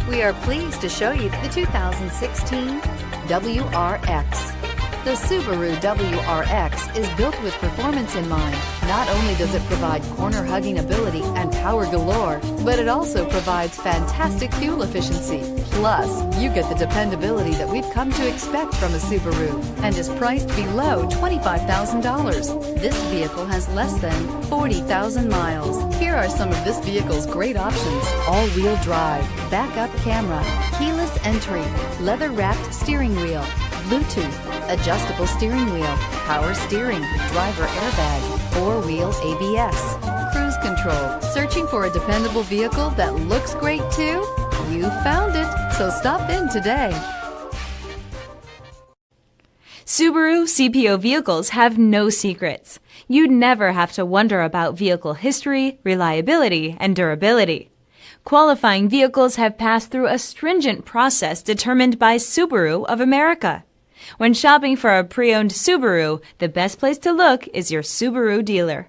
We are pleased to show you the 2016 WRX. The Subaru WRX is built with performance in mind. Not only does it provide corner-hugging ability and power galore, but it also provides fantastic fuel efficiency. Plus, you get the dependability that we've come to expect from a Subaru and is priced below $25,000. This vehicle has less than 40,000 miles. Here are some of this vehicle's great options: all-wheel drive, backup camera, keyless entry, leather-wrapped steering wheel, Bluetooth, adjustable steering wheel, power steering, driver airbag, four-wheel ABS, cruise control. Searching for a dependable vehicle that looks great too? You found it, so stop in today. Subaru CPO vehicles have no secrets. You'd never have to wonder about vehicle history, reliability, and durability. Qualifying vehicles have passed through a stringent process determined by Subaru of America. When shopping for a pre-owned Subaru, the best place to look is your Subaru dealer.